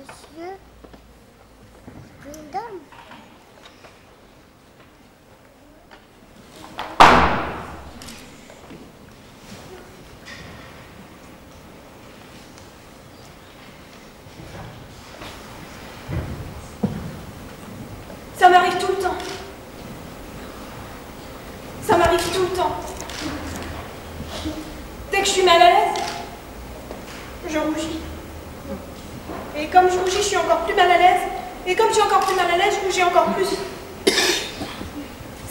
monsieur, une dame. Ça m'arrive tout le temps. Ça m'arrive tout le temps. Dès que je suis mal à l'aise, je rougis. Et comme je rougis, je suis encore plus mal à l'aise. Et comme je suis encore plus mal à l'aise, je rougis encore plus.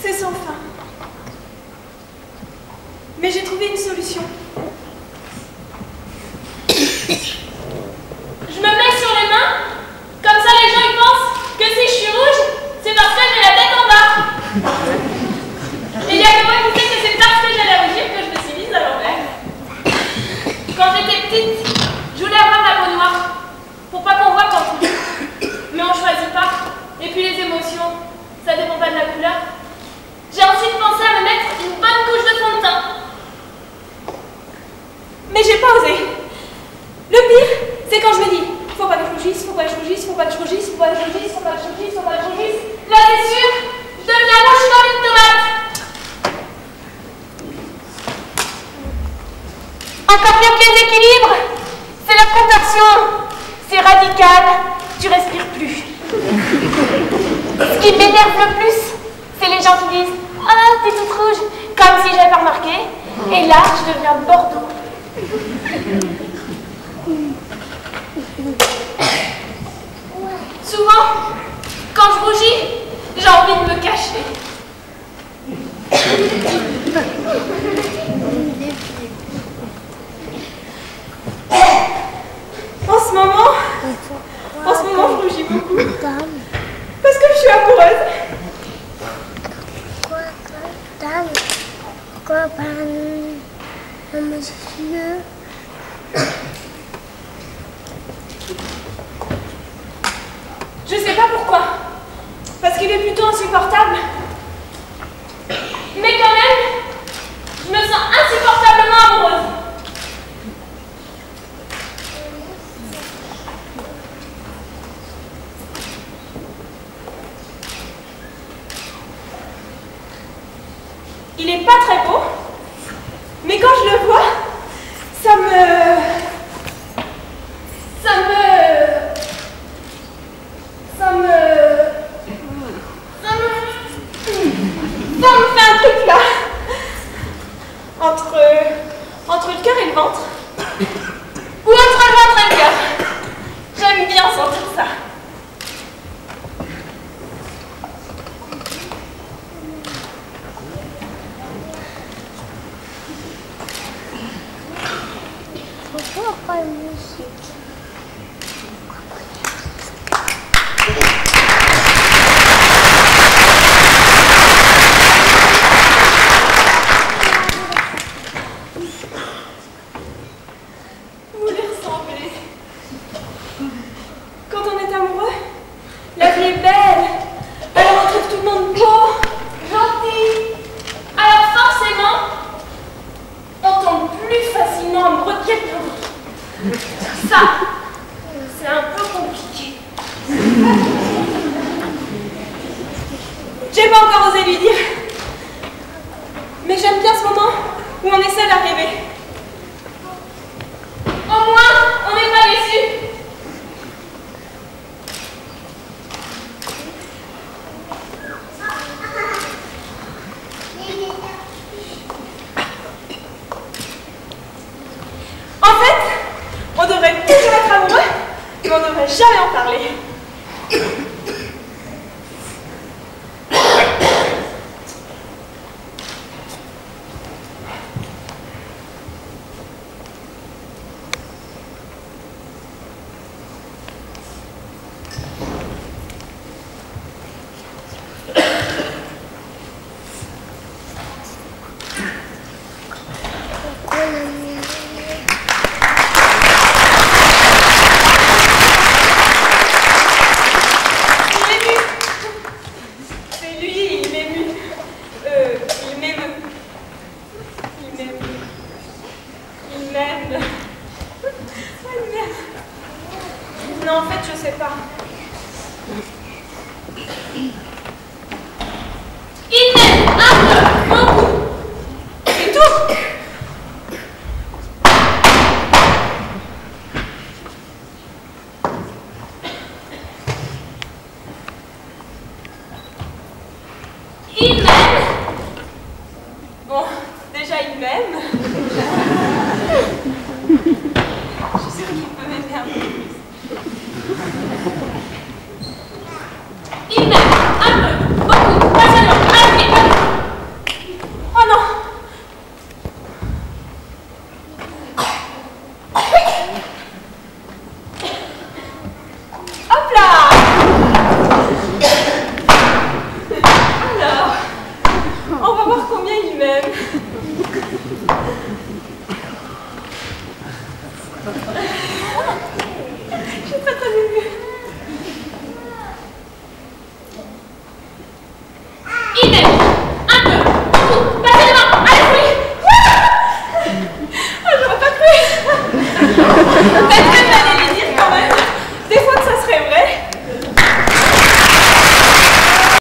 C'est sans fin. Mais j'ai trouvé une solution. Je me mets sur les mains, comme ça les gens ils pensent que si je suis rouge, c'est parce que j'ai la tête en bas. Et il y a que moi qui sais que c'est parce que j'allais rougir que je me suis mise à l'envers. Quand j'étais petite, je voulais avoir la peau noire, pour pas qu'on voit quand on rit. Mais on choisit pas. Et puis les émotions, ça dépend pas de la couleur. J'ai ensuite pensé à me mettre une bonne couche de fond de teint. Mais j'ai pas osé. Le pire, c'est quand je me dis, faut pas que je rougisse, faut pas que je rougisse, faut pas que je rougisse, faut pas que je rougisse, faut pas que je rougisse, faut pas que je rougisse. Là c'est sûr, je deviens rouge comme une tomate. Encore mieux que les équilibres, c'est la contorsion. C'est radical, tu respires plus. Ce qui m'énerve le plus, c'est les gens qui disent « Ah, t'es toute rouge », comme si j'avais pas remarqué. Et là, je deviens Bordeaux. Souvent, quand je rougis, j'ai envie de me cacher. En ce moment, je rougis beaucoup. Parce que je suis amoureuse. Pourquoi pas un monsieur? Je sais pas pourquoi. Parce qu'il est plutôt insupportable. Mais quand même, je me sens insupportablement amoureuse. Il est pas très beau, mais quand je le vois, ça me fait un truc là, entre le cœur et le ventre, Ou entre le ventre et le cœur. J'aime bien sentir ça. Pourquoi pas une musique? vous les ressemblez. Quand on est amoureux, la vie est belle. Alors on trouve tout le monde beau, gentil. Alors forcément, on tombe plus facilement amoureux de quelqu'un d'autre. Ça, c'est un peu compliqué. J'ai pas encore osé lui dire. Mais j'aime bien ce moment où on essaie d'arriver. Au moins, on n'est pas déçus. En fait, on devrait toujours être amoureux, mais on devrait jamais en parler. Pourquoi la musique? Non, en fait, je sais pas. Il m'aime un peu, beaucoup. C'est tout. Il m'aime. Bon, déjà il m'aime. Je suis sûre qu'il peut m'aimer un peu plus. Il m'aime un peu, beaucoup, pas seulement, allez, Oh non. Hop là. Alors, on va voir combien il m'aime.